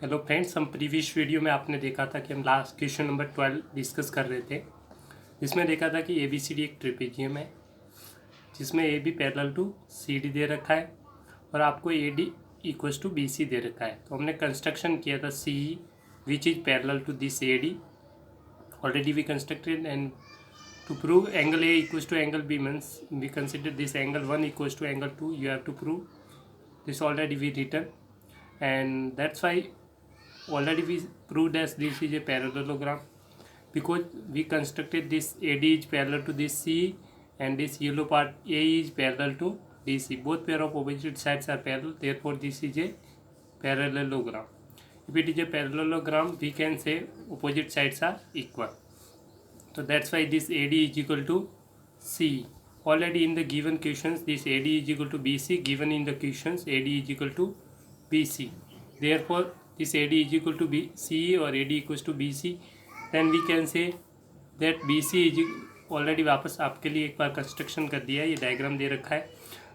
Hello friends, हम previous video में आपने देखा था कि हम लास्ट क्वेश्चन नंबर 12 डिस्कस कर रहे थे, जिसमें देखा था कि ए बी सी डी एक ट्रिपेजियम है जिसमें A B parallel to C D दे रखा है और आपको A D equals to B C दे रखा है। तो हमने कंस्ट्रक्शन किया था C which is parallel to this A D, already we constructed, and to prove angle A equals to angle B means we consider this angle 1 equals to angle 2. You have to prove this, already we written, and that's why already we proved as this is a parallelogram because we constructed this AD is parallel to this C and this yellow part A is parallel to DC. Both pair of opposite sides are parallel, therefore this is a parallelogram. If it is a parallelogram, we can say opposite sides are equal. So that's why this AD is equal to C. Already in the given questions, this AD is equal to BC. Given in the questions, AD is equal to BC. Therefore, this AD is equal to BC or AD equals to BC. Then we can say that BC is already वापस आपके लिए एक बार construction कर दिया है, ये diagram दे रखा है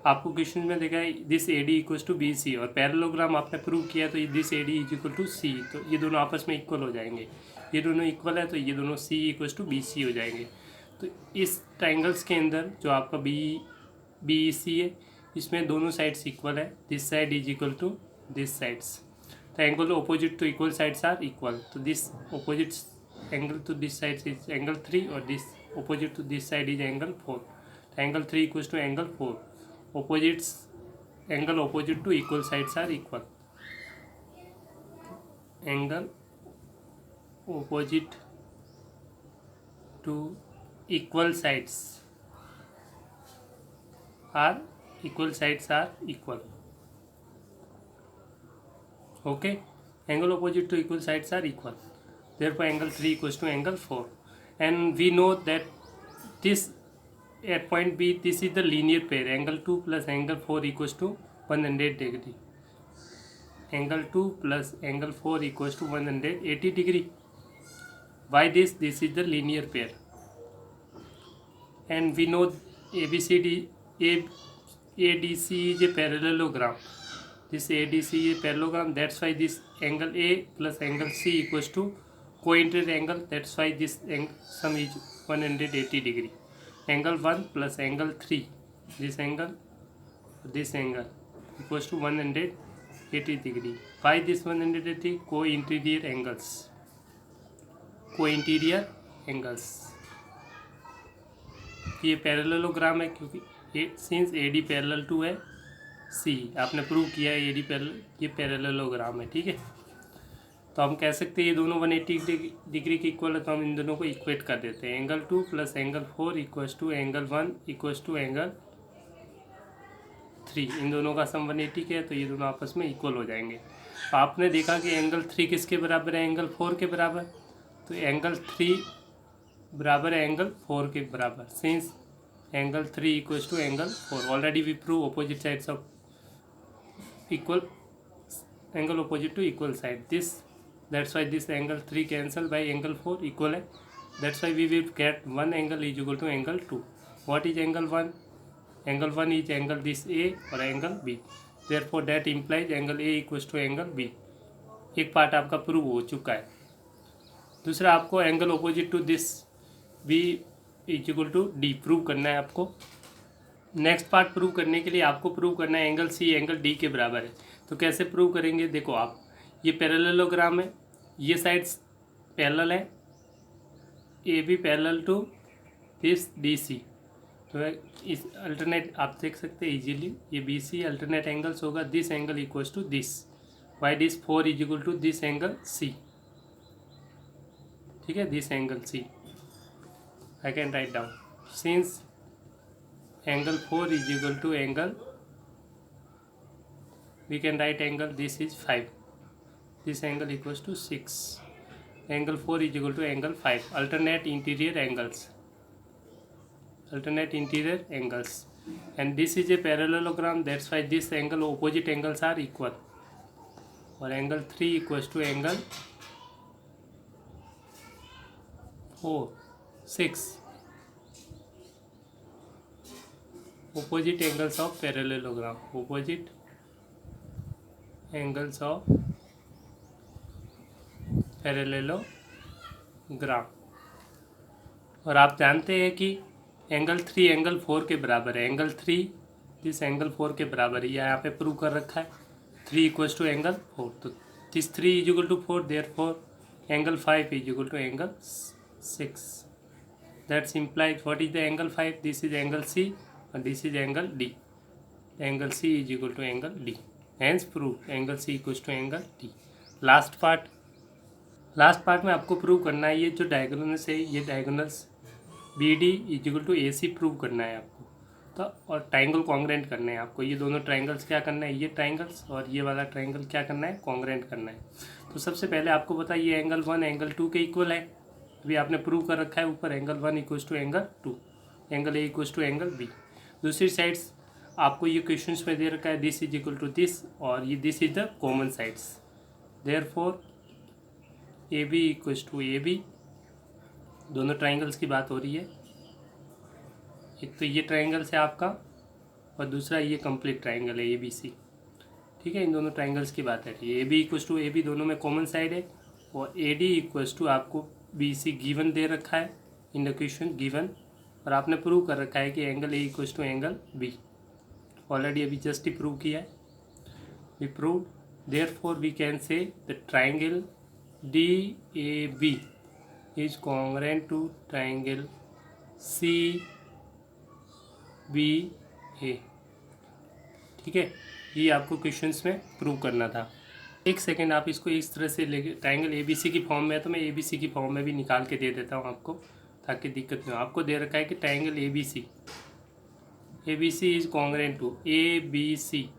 आपको क्वेश्चन में देखा है this A D equals to B C, और पैरेललोग्राम आपने प्रूव किया तो this A D is equal to C, तो ये दोनों आपस में इक्वल हो जाएंगे। ये दोनों इक्वल है तो ये दोनों सी इक्वल्स टू बी सी हो जाएंगे। तो इस ट्राइंगल्स के अंदर जो आपका बी सी है, इसमें दोनों साइड्स इक्वल है, this side is equal to this sides. तो angle opposite to equal sides are equal, तो this opposite angle to this side is angle 3 और this opposite to this side is angle 4. Angle 3 equals to angle 4. Opposites angle opposite to equal sides are equal. Angle opposite to equal sides are equal. Okay, angle opposite to equal sides are equal. Therefore, angle 3 equals to angle 4. And we know that this at point B, this is the linear pair, angle 2 plus angle 4 equals to 100 degree. Angle 2 plus angle 4 equals to 180 degree. Why this? This is the linear pair. And we know ADC is a parallelogram. This ADC is a parallelogram. That's why this angle A plus angle C equals to coincident angle. That's why this sum is 180 degree. Angle 1 plus angle 3, this angle equals to 180 degree. Why this 180? Co-interior angles. ये parallelogram है क्योंकि since A D parallel to है C, आपने prove किया है A D parallel, ये parallelogram है, ठीक है। तो हम कह सकते हैं ये दोनों 180 डिग्री के इक्वल है, तो हम इन दोनों को इक्वेट कर देते हैं। Angle 2 plus angle 4 equals to angle 1 equals to angle 3। इन दोनों का सम 180 के है तो ये दोनों आपस में इक्वल हो जाएंगे। आपने देखा कि एंगल 3 किसके बराबर है? एंगल 4 के बराबर। तो एंगल 3 बराबर है एंगल 4 के बराबर, since angle 3 equals to angle 4। Already we prove opposite sides of equal angle opposite to equal side this. That's why this angle 3 cancel by angle 4 equal है. That's why we will get one angle is equal to angle 2. What is angle 1? Angle 1 is angle this A और angle B. Therefore that implies angle A equals to angle B. एक part आपका prove हो चुका है। दूसरा आपको angle opposite to this B is equal to D prove करना है आपको। नेक्स्ट पार्ट प्रूव करने के लिए आपको प्रूव करना है एंगल C एंगल D के बराबर है। तो कैसे प्रूव करेंगे? देखो आप, ये पैरेललोग्राम है, ये साइड्स पैरेलल है, A B parallel to this D C. तो इस अल्टरनेट आप देख सकते हैं इजीली, ये बी सी अल्टरनेट एंगल्स होगा। This angle equals to this, why this 4 is equal to this angle C, ठीक है, this angle C. I can write down since angle 4 is equal to angle, we can write angle this is 5, this angle equals to 6, angle 4 is equal to angle 5, alternate interior angles, and this is a parallelogram. That's why this angle opposite angles are equal, or angle 3 equals to angle 4 6, opposite angles of parallelogram, opposite angles of parallelogram. और आप जानते हैं कि angle 3 angle 4 के बराबर है। Angle 3 this angle 4 के बराबर है, यह यहाँ पे प्रूव कर रखा है। 3 इक्वल्स टू एंगल 4, तो this 3 is equal to 4, therefore angle 5 is equal to angle 6। That's implies what is the angle 5, this is angle C और this is angle D. Angle C is equal to angle D, hence prove angle C equals to angle D. Last part में आपको prove करना है ये जो diagonals है, ये diagonals B D is equal to A C prove करना है आपको। तो और ट्राइंगल कॉन्ग्रेंट करने हैं आपको। ये दोनों ट्राइंगल्स क्या करना है, ये ट्राइंगल्स और ये वाला ट्राइंगल क्या करना है, कॉन्ग्रेंट करना है। तो सबसे पहले आपको पता है ये एंगल 1 एंगल 2 के इक्वल है। अभी आपने प्रूव कर रखा है ऊपर, angle 1 equals to angle 2, angle A equals to angle B. दूसरी साइड्स आपको ये क्वेश्चंस में दे रखा है, this is equal to this और ये this is the common sides, therefore A B equals to A B. दोनों ट्राइंगल्स की बात हो रही है, एक तो ये ट्राइंगल है आपका और दूसरा ये कंप्लीट ट्राइंगल है ए बी सी। ठीक है, इन दोनों ट्राइंगल्स की बात है। A B equals to A B दोनों में कॉमन साइड है और ए डी इक्वल्स टू आपको बी सी गिवन दे रखा है इन द क्वेश्चन गिवन, और आपने प्रूव कर रखा है कि angle A equals to angle B. Already अभी जस्ट ही प्रूव किया है, we prove, therefore we can say the triangle D A B is congruent to triangle C B A. ठीक है, ये आपको क्वेश्चंस में प्रूव करना था। एक सेकेंड, आप इसको इस तरह से लेके, ट्राइंगल ए बी सी की फॉर्म में है तो मैं ए बी सी की फॉर्म में भी निकाल के दे देता हूँ आपको, ताकि दिक्कत नहीं हो। आपको दे रखा है कि triangle A B C is congruent to A B C,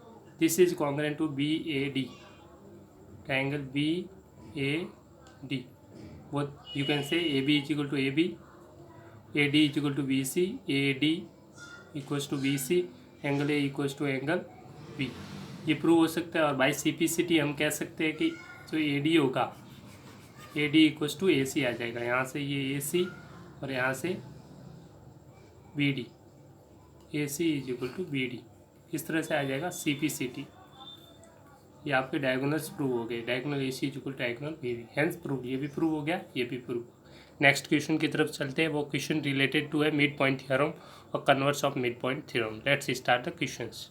this is congruent to B A D, triangle B A D. वो you can say A B is equal to A B, A D is equal to B C, A D equals to B C, angle A equals to angle B. ये prove हो सकता है। और by simplicity हम कह सकते हैं कि जो ए डी होगा, A D equals to A C आ जाएगा। यहाँ से ये ए सी और यहाँ से B D, A C is equal to B D, इस तरह से आ जाएगा सी पी सी टी। ये आपके डायगोनल्स प्रूव हो गए, diagonal A C is equal to diagonal B D, hence prove. ये भी प्रूव हो गया, ये भी प्रूव। नेक्स्ट क्वेश्चन की तरफ चलते हैं। वो क्वेश्चन रिलेटेड टू है मिड पॉइंट थ्योरम और converse of mid point theorem. Let's start the questions.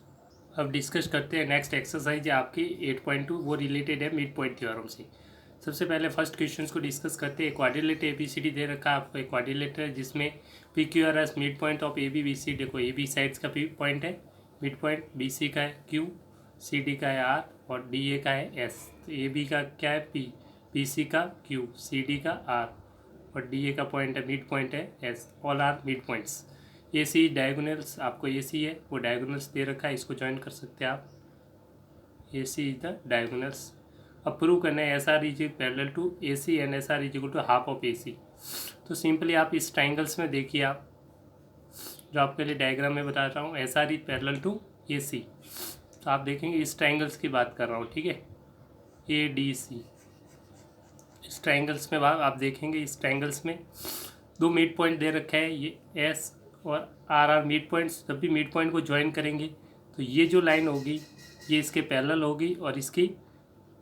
अब डिस्कस करते हैं नेक्स्ट एक्सरसाइज है आपकी 8.2, वो रिलेटेड है मिड पॉइंट थ्योरम से। सबसे पहले फर्स्ट क्वेश्चन को डिस्कस करते हैं। Quadrilateral A B C D दे रखा है आपको, एक क्वाड्रिलेटर है जिसमें P Q R S mid point of A B B C. देखो ए बी साइड्स का पी पॉइंट है मिड पॉइंट, बी सी का है क्यू, सी डी का है आर और डी ए का है एस। तो ए बी का क्या है पी, बी सी का क्यू, सी डी का आर और डी ए का पॉइंट है मिड पॉइंट है S. All are mid points. A C diagonals आपको ए सी है वो डायगोनल्स दे रखा है, इसको ज्वाइन कर सकते हैं आप। A C is the diagonals. अब प्रूव करना है S R is parallel to A C and S R is equal to half of A C. तो सिंपली आप इस ट्राइंगल्स में देखिए, आप जो आपके लिए डायग्राम में बता रहा हूँ, S R is parallel to A C. तो आप देखेंगे इस ट्राइंगल्स की बात कर रहा हूँ, ठीक है, ए डी सी। इस ट्राइंगल्स में आप देखेंगे, इस ट्राइंगल्स में दो मिड पॉइंट दे रखा है, ये एस और आर मिड पॉइंट्स। जब भी मिड पॉइंट को ज्वाइन करेंगे तो ये जो लाइन होगी ये इसके पैरेलल होगी और इसकी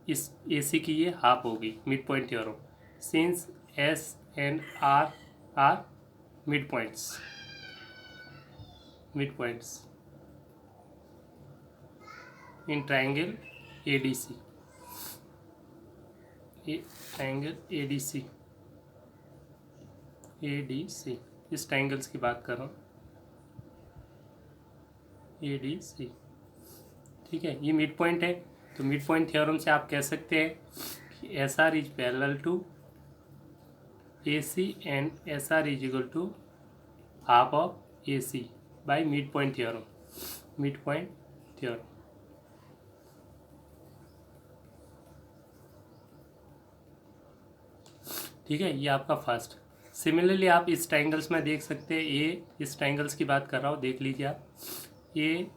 इस ए सी की ये हाफ होगी, mid point theorem. Since S and R are mid points in triangle A D C, triangle A D C, A D C, इस ट्राइंगल्स की बात कर रहा हूँ, ए डी सी। ठीक है, ये मिड पॉइंट है, तो मिड पॉइंट थ्योरम से आप कह सकते हैं कि S R is parallel to A C and S R is equal to half of A C by mid point theorem. Mid point theorem, ठीक है, ये आपका फर्स्ट। सिमिलरली आप इस ट्राइंगल्स में देख सकते हैं, ए, इस ट्राइंगल्स की बात कर रहा हूँ, देख लीजिए आप, ए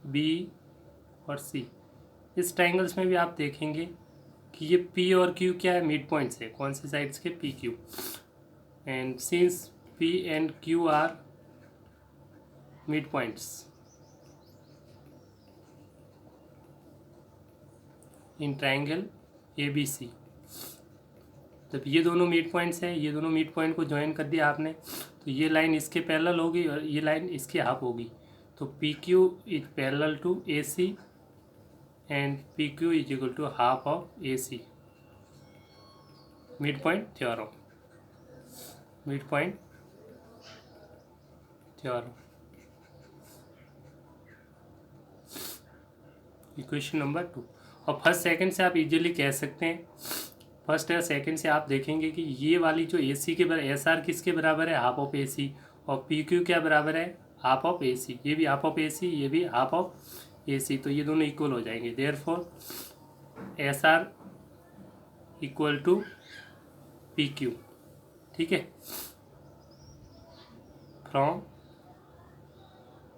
बी और सी। इस ट्राइंगल्स में भी आप देखेंगे कि ये पी और क्यू क्या है, मिड पॉइंट्स है। कौन सी साइड्स के, P Q. And since P and Q are mid points in triangle A B C, जब ये दोनों मिड पॉइंट्स हैं, ये दोनों मिड पॉइंट को ज्वाइन कर दिया आपने, तो ये लाइन इसके पैरेलल होगी और ये लाइन इसके हाफ होगी। तो P Q is parallel to A C and P Q is equal to half of A C. Mid point theorem, mid point theorem. Equation number 2। और फर्स्ट सेकंड से आप इजीली कह सकते हैं, फर्स्ट या सेकंड से आप देखेंगे कि ये वाली जो ए सी के बराबर, एस आर किसके बराबर है, हाफ ऑफ ए सी, और पी क्यू क्या बराबर है, हाफ ऑफ ए सी। ये भी हाफ ऑफ ए सी, ये भी हाफ ऑफ ए सी, तो ये दोनों इक्वल हो जाएंगे। Therefore S R equal to P Q. ठीक है, from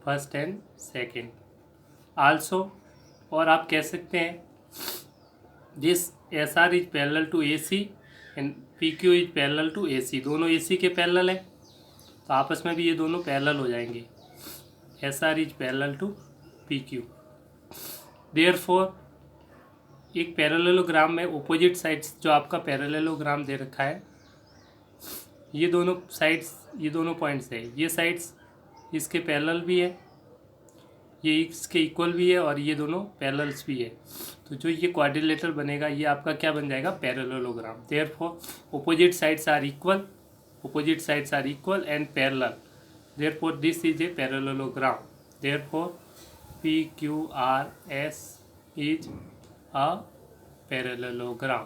first and second also. और आप कह सकते हैं this S R is parallel to A C and P Q is parallel to A C. दोनों ए सी के पैरेलल है, तो आपस में भी ये दोनों पैरेलल हो जाएंगे। S R is parallel to P Q. Therefore एक पैरेललोग्राम में ऑपोजिट साइड्स, जो आपका पैरेललोग्राम दे रखा है, ये दोनों साइड्स, ये दोनों पॉइंट्स है, ये साइड्स इसके पैरेलल भी है, ये इसके इक्वल भी है, और ये दोनों पैरेलल्स भी है। तो जो ये क्वाड्रिलेटरल बनेगा, ये आपका क्या बन जाएगा, parallelogram. Therefore opposite sides are equal, opposite sides are equal and parallel, therefore this is a parallelogram. Therefore P Q R S is a parallelogram.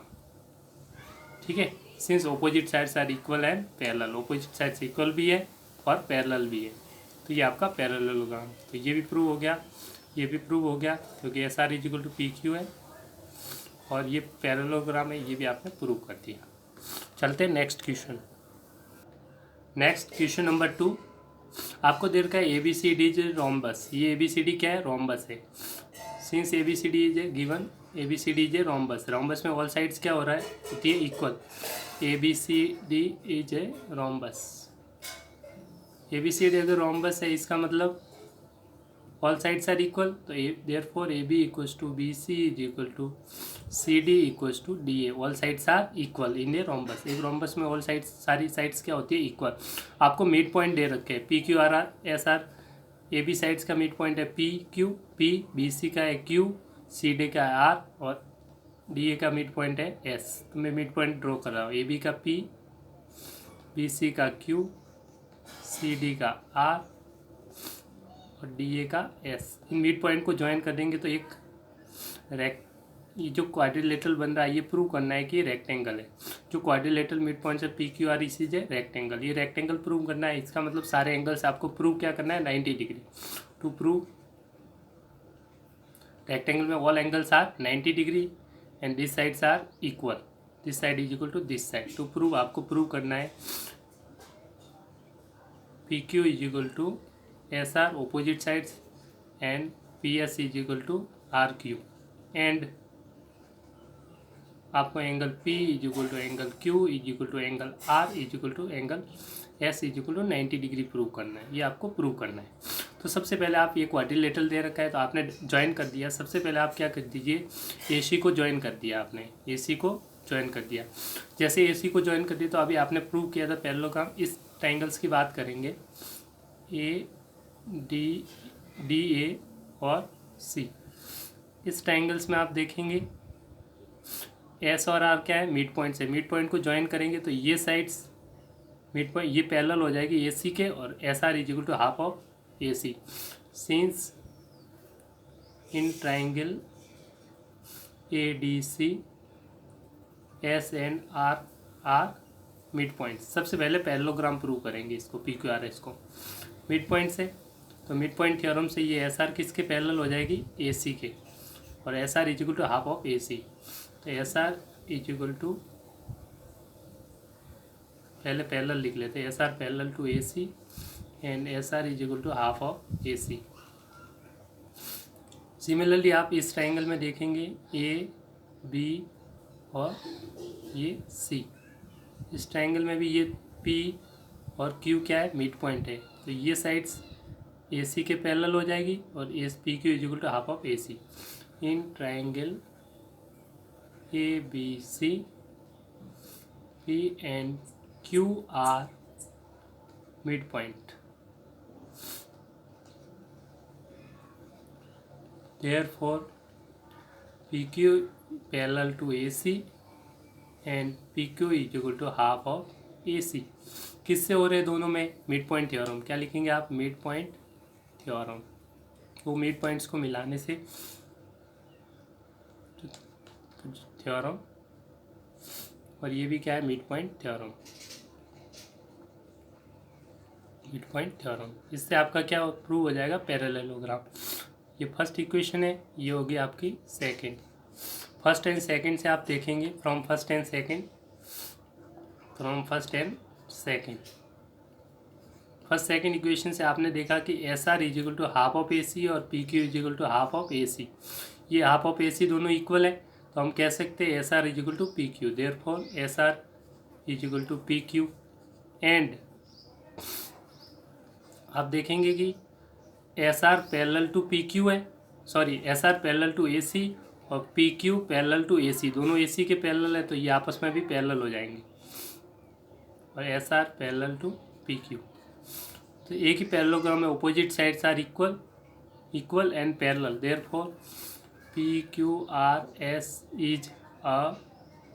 ठीक है, since opposite sides are equal and parallel, opposite sides equal भी है और parallel भी है, तो ये आपका पैरेललोग्राम। तो ये भी प्रूव हो गया, ये भी प्रूव हो गया, क्योंकि S R is equal to P Q है और ये पैरेललोग्राम है, ये भी आपने प्रूव कर दिया। चलते हैं next question. Next question number 2। आपको दे रखा है A B C D is rhombus. ये ए बी सी डी क्या है, रोम्बस है। Since A B C D is a given, A B C D is a rhombus. Rhombus में all sides क्या हो रहा है, होती है equal. A B C D is a rhombus. A B C D अगर rhombus है, इसका मतलब ऑल साइड्स आर इक्वल, तो therefore A B equals to B C is equal to C D equals to D A. All sides are equal in a rhombus. एक rhombus में all sides, सारी sides क्या होती है, equal. आपको mid point दे रखे हैं P Q R R S R. A B sides का मिड पॉइंट है P Q, P B C का है क्यू, सी डी का है आर, और डी ए का मिड पॉइंट है एस। तो मैं मिड पॉइंट ड्रॉ कर रहा हूँ, ए बी का पी, बी सी का क्यू, सी डी का आर और डी ए का एस। इन मिड पॉइंट को ज्वाइन कर देंगे तो एक ये जो क्वाड्रिलेटरल बन रहा है, ये प्रूव करना है कि ये रेक्टेंगल है। जो क्वाड्रिलेटरल मिड पॉइंट से पी क्यू आर इसी है रेक्टेंगल, ये रेक्टेंगल प्रूव करना है। इसका मतलब सारे एंगल्स आपको प्रूव क्या करना है, 90 डिग्री। टू प्रूव रेक्टेंगल में all angles are 90 degree and this sides are equal, this side is equal to this side. To prove आपको प्रूव करना है P Q is equal to S R opposite sides and P S is equal to R Q, and आपको angle P is equal to angle Q is equal to angle R is equal to angle S is equal to 90 degree prove करना है। ये आपको prove करना है। तो सबसे पहले आप, ये क्वाड्रिलेटरल दे रखा है तो आपने ज्वाइन कर दिया। सबसे पहले आप क्या कर दीजिए, AC को ज्वाइन कर दिया आपने, AC को ज्वाइन कर दिया। जैसे AC को ज्वाइन कर दिया तो अभी आपने प्रूव किया था पैरेललोग्राम। इस ट्राइंगल्स की बात करेंगे, डी ए और C। इस ट्राइंगल्स में आप देखेंगे एस और आर क्या है, मिड पॉइंट से। मिड पॉइंट को ज्वाइन करेंगे तो ये साइड्स मिड पॉइंट ये पैरेलल हो जाएगी ए सी के, और S R is equal to half of A C. Since in triangle A D C S and R are mid point. सबसे पहले पैरेललोग्राम प्रूव करेंगे इसको, पी क्यू आर एस को मिड पॉइंट से। तो mid point theorem से ये S R किसके पैरेलल हो जाएगी, ए सी के, और S R is equal to half of A C. तो S R is equal to, पहले पैरेलल लिख लेते हैं, S R parallel to A C and S R is equal to half of A C. Similarly आप इस triangle में देखेंगे A B और ये सी। इस ट्राइंगल में भी ये पी और क्यू क्या है, मिड पॉइंट है। तो ये साइड्स ए सी के पैरेलल हो जाएगी और S P Q is equal to half of A C. In triangle A B C P and Q are midpoint. Therefore, PQ parallel to AC and PQ is equal to half of AC. किससे हो रहे दोनों में? Mid point theorem. क्या लिखेंगे आप? Mid point theorem. वो mid points को मिलाने से थ्योरम, और ये भी क्या है? Mid point theorem. Mid point theorem. इससे आपका क्या प्रूव हो जाएगा? पैरेललोग्राम. ये फर्स्ट इक्वेशन है, ये होगी आपकी सेकंड. फर्स्ट एंड सेकंड से आप देखेंगे, from first and second. First second equation से आपने देखा कि S R is equal to half of A C और P Q is equal to half of A C. ये हाफ ऑफ ए सी दोनों इक्वल है, तो हम कह सकते हैं S R is equal to P Q. Therefore S R is equal to P Q. And आप देखेंगे कि S R parallel to P Q है, sorry S R parallel to A C और P Q parallel to A C. दोनों A C के parallel है, तो ये आपस में भी पैरेलल हो जाएंगे. और S R parallel to P Q, तो एक ही पैरेललोग्राम में opposite sides are equal and parallel. Therefore P Q R S is a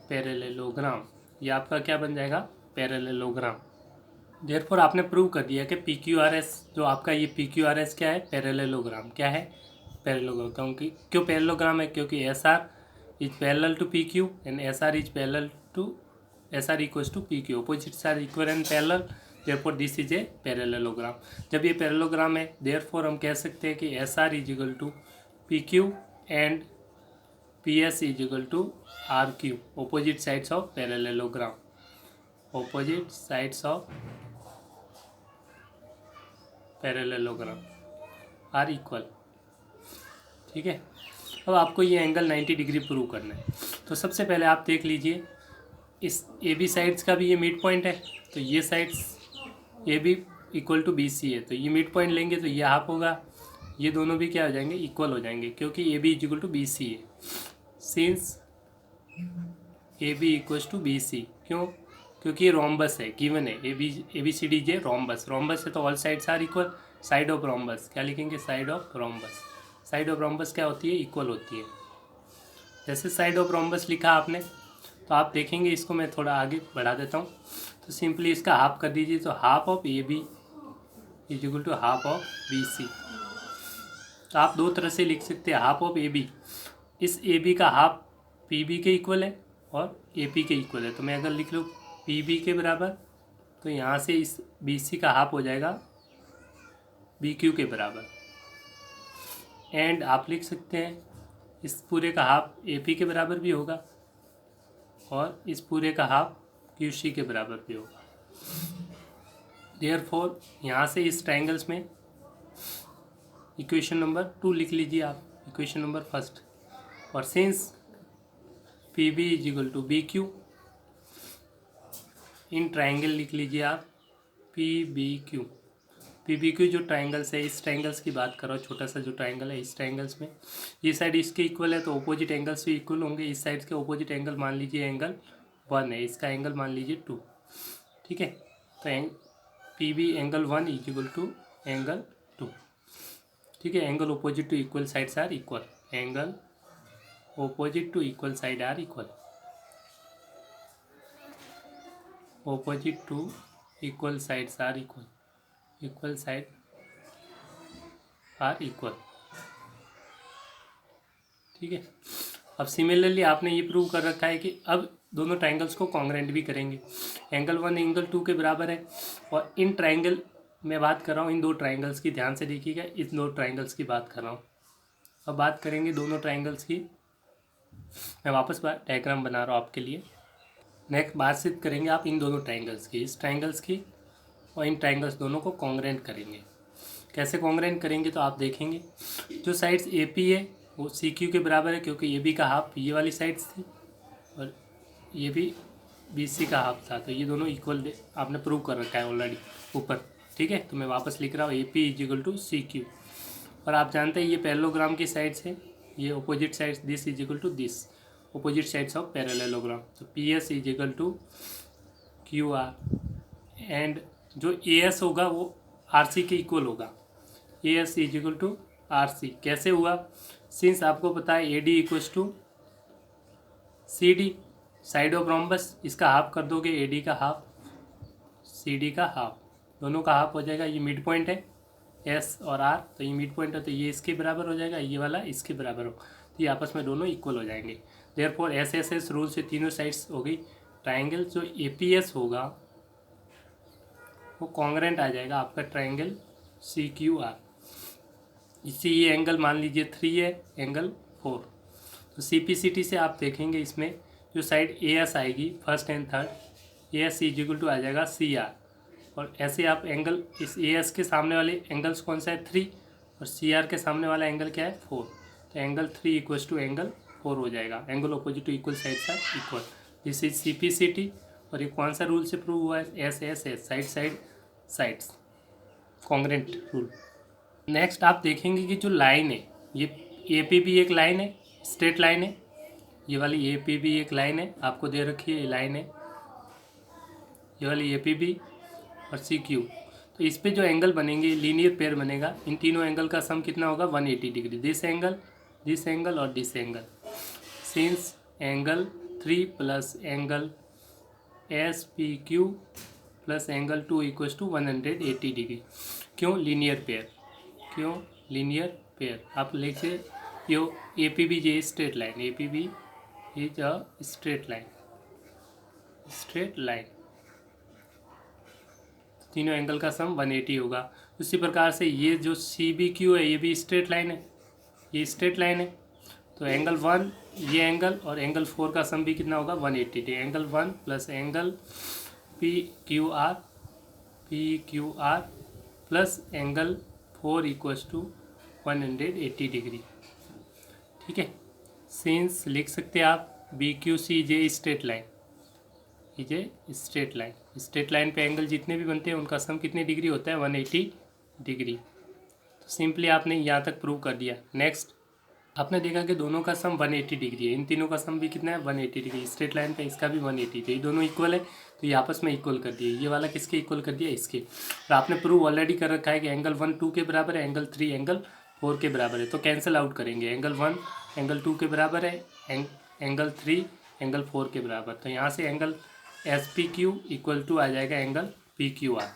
parallelogram. ये आपका क्या बन जाएगा? पैरेललोग्राम. देयरफॉर आपने प्रूव कर दिया कि पी क्यू आर एस, जो आपका ये पी क्यू आर एस क्या है? पैरेललोग्राम. क्या है? पैरेललोग्राम. क्यों पैरेललोग्राम है? क्योंकि S R is parallel to P Q and S R is parallel to S R equals to P Q. Opposites are equal and parallel. Therefore this is a parallelogram. जब ये parallelogram है, therefore हम कह सकते हैं कि S R is equal to P Q and P S is equal to R Q. Opposite sides of parallelogram. Opposite sides of parallelogram are equal. ठीक है. अब आपको ये एंगल 90 डिग्री प्रूव करना है. तो सबसे पहले आप देख लीजिए, इस ए बी साइड्स का भी ये मिड पॉइंट है, तो ये sides A B equal to B C है, तो ये मिड पॉइंट लेंगे तो ये हाफ होगा. ये दोनों भी क्या हो जाएंगे? इक्वल हो जाएंगे, क्योंकि A B is equal to B C है. Since A B equals to B C. क्यों? क्योंकि ये रोम्बस है, गिवन है. ए बी सी डी जे रोम्बस. रोम्बस है तो all sides are equal. Side of rhombus क्या लिखेंगे? Side of rhombus. Side of rhombus क्या होती है? इक्वल होती है. जैसे साइड ऑफ रोम्बस लिखा आपने, तो आप देखेंगे, इसको मैं थोड़ा आगे बढ़ा देता हूँ. तो सिंपली इसका हाफ कर दीजिए, तो half of A B is equal to half of B C. तो आप दो तरह से लिख सकते हैं. हाफ ऑफ ए बी, इस ए बी का हाफ पी बी के इक्वल है और ए पी के इक्वल है. तो मैं अगर लिख लूँ पी बी के बराबर, तो यहाँ से इस बी सी का हाफ हो जाएगा बी क्यू के बराबर. एंड आप लिख सकते हैं इस पूरे का हाफ ए पी के बराबर भी होगा और इस पूरे का हाफ क्यू सी के बराबर भी होगा. देयरफॉर यहाँ से इस ट्रायंगल्स में इक्वेशन नंबर 2 लिख लीजिए आप, इक्वेशन नंबर फर्स्ट. और since P B is equal to B Q, in triangle लिख लीजिए आप P B Q. P B Q जो ट्रायंगल्स है, इस ट्रायंगल्स की बात करो, छोटा सा जो ट्रायंगल है, इस ट्रायंगल्स में ये साइड इसके इक्वल है, तो ओपोजिट एंगल्स भी इक्वल होंगे. इस साइड के ओपोजिट एंगल मान लीजिए एंगल 1 है, इसका एंगल मान लीजिए 2. ठीक है. तो P B angle 1 is equal to angle 2. ठीक है. Angle opposite to equal sides are equal. Angle opposite to equal side are equal. opposite to equal sides are equal. Equal side are equal. ठीक है. अब similarly आपने ये prove कर रखा है कि अब दोनों ट्रायंगल्स को कॉन्ग्रेंट भी करेंगे. एंगल 1 एंगल 2 के बराबर है. और इन ट्रायंगल मैं बात कर रहा हूँ, इन दो ट्रायंगल्स की ध्यान से देखिएगा, इन दो ट्रायंगल्स की बात कर रहा हूँ. अब बात करेंगे दोनों ट्रायंगल्स की. मैं वापस डायग्राम बना रहा हूँ आपके लिए. नेक्स्ट बातचीत करेंगे आप इन दोनों ट्रायंगल्स की, इस ट्रायंगल्स की और इन ट्रायंगल्स दोनों को कॉन्ग्रेंट करेंगे. कैसे कॉन्ग्रेंट करेंगे? तो आप देखेंगे जो साइड्स ए पी है वो सी क्यू के बराबर है, क्योंकि ए बी का हाफ ये वाली साइड्स थी और ये भी बी सी का हाफ था. तो ये दोनों इक्वल आपने प्रूव कर रखा है ऑलरेडी ऊपर. ठीक है. तो मैं वापस लिख रहा हूँ A P is equal to C Q. और आप जानते हैं ये पैरेललोग्राम की साइड्स है, ये opposite sides, this is equal to this, opposite sides of parallelogram. So PS is equal to Q R, and जो ए एस होगा वो आर सी के इक्वल होगा। A S is equal to R C कैसे हुआ, since आपको पता है A D equals to C D, side of rhombus, इसका हाफ कर दोगे ए डी का हाफ, सी डी का हाफ, दोनों का हाफ हो जाएगा। ये मिड पॉइंट है एस और आर, तो ये मिड पॉइंट है तो ये इसके बराबर हो जाएगा, ये वाला इसके बराबर हो, तो ये आपस में दोनों इक्वल हो जाएंगे। Therefore S S S rule से तीनों साइड्स हो गई ट्राइंगल। जो ए पी एस होगा वो कॉन्ग्रेंट आ जाएगा आपका ट्राइंगल सी क्यू आर। इसी ये एंगल मान लीजिए 3 है, एंगल 4, तो सी पी सी टी से आप देखेंगे इसमें जो साइड ए एस आएगी first and third, A S is equal to आ जाएगा सी आर, और ऐसे आप एंगल इस ए एस के सामने वाले एंगल्स कौन सा है 3, और सी आर के सामने वाला एंगल क्या है 4, तो एंगल 3 इक्वल्स टू एंगल 4 हो जाएगा। Angle opposite to equal sides are equal, this is C P C T. और ये कौन सा रूल से प्रूव हुआ है, S S S, sides congruent rule. Next आप देखेंगे कि जो लाइन है ये ए पी भी एक लाइन है, स्ट्रेट लाइन है, ये वाली ए पी भी एक लाइन है, आपको दे रखी है ये लाइन है, ये वाली ए पी भी और सी क्यू। तो इस पे जो एंगल बनेंगे लीनियर पेयर बनेगा, इन तीनों एंगल का सम कितना होगा 180 डिग्री, दिस एंगल और this angle. Since angle 3 plus angle S P Q plus angle 2 equals to 180 degree. क्यों लीनियर पेयर, आप लिखिए यो ए पी बी जे straight line, A P B is a straight line, तीनों angle का sum 180 होगा। उसी प्रकार से ये जो सी बी क्यू है ये भी स्ट्रेट लाइन है, ये स्ट्रेट लाइन है, तो एंगल 1 ये एंगल और एंगल 4 का सम भी कितना होगा 180 degree. Angle 1 plus angle P Q R plus angle 4 equals to 180 degree. ठीक है, सिंस लिख सकते हैं आप B Q C J straight line, straight line पे एंगल जितने भी बनते हैं उनका सम कितने डिग्री होता है 180 डिग्री। तो सिंपली आपने यहाँ तक प्रूव कर दिया। नेक्स्ट आपने देखा कि दोनों का सम 180 डिग्री है, इन तीनों का सम भी कितना है 180 डिग्री, स्ट्रेट लाइन पे इसका भी 180 डिग्री, दोनों इक्वल है तो ये आपस में इक्वल कर दिए। ये वाला किसके इक्वल कर दिया, इसके। और आपने प्रूव ऑलरेडी कर रखा है कि एंगल 1 2 के बराबर है, एंगल 3 एंगल 4 के बराबर है, तो कैंसिल आउट करेंगे, एंगल 1 एंगल 2 के बराबर है, एंगल 3 एंगल 4 के बराबर, तो यहाँ से angle S P Q equal to आ जाएगा एंगल पी क्यू आर।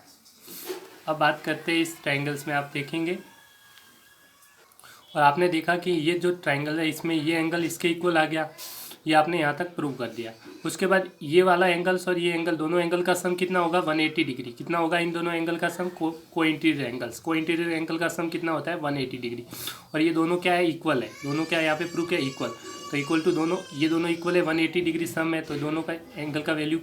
अब बात करते हैं इस ट्राइंगल्स में, आप देखेंगे और आपने देखा कि ये जो ट्राइंगल है इसमें ये एंगल इसके इक्वल आ गया, ये आपने यहाँ तक प्रूव कर दिया। उसके बाद ये वाला एंगल्स और ये एंगल, दोनों एंगल का सम कितना होगा 180 डिग्री। कितना होगा इन दोनों एंगल का सम, को इंटीरियर एंगल का सम कितना होता है 180 डिग्री। और ये दोनों क्या है, इक्वल है, दोनों क्या है यहाँ पे प्रूव किया इक्वल, तो इक्वल टू दोनों, ये दोनों इक्वल है, 180 डिग्री सम है, तो दोनों का एंगल का वैल्यू